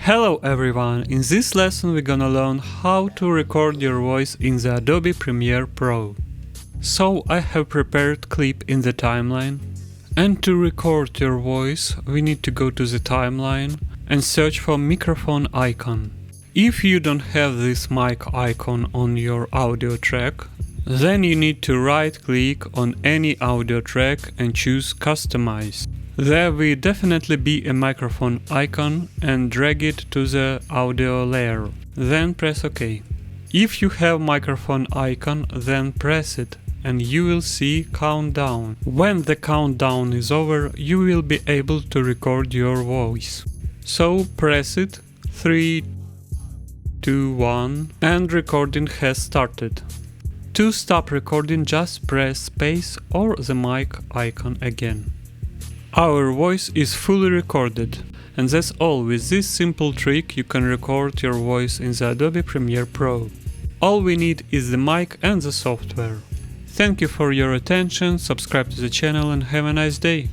Hello everyone, in this lesson we're gonna learn how to record your voice in the Adobe Premiere Pro. So I have prepared clip in the timeline, and to record your voice we need to go to the timeline and search for microphone icon. If you don't have this mic icon on your audio track, then you need to right click on any audio track and choose Customize. There will definitely be a microphone icon and drag it to the audio layer. Then press OK. If you have microphone icon, then press it and you will see countdown. When the countdown is over, you will be able to record your voice. So press it, 3, 2, 1, and recording has started. To stop recording, just press space or the mic icon again. Our voice is fully recorded, and that's all. With this simple trick you can record your voice in the Adobe Premiere Pro. All we need is the mic and the software. Thank you for your attention, subscribe to the channel and have a nice day.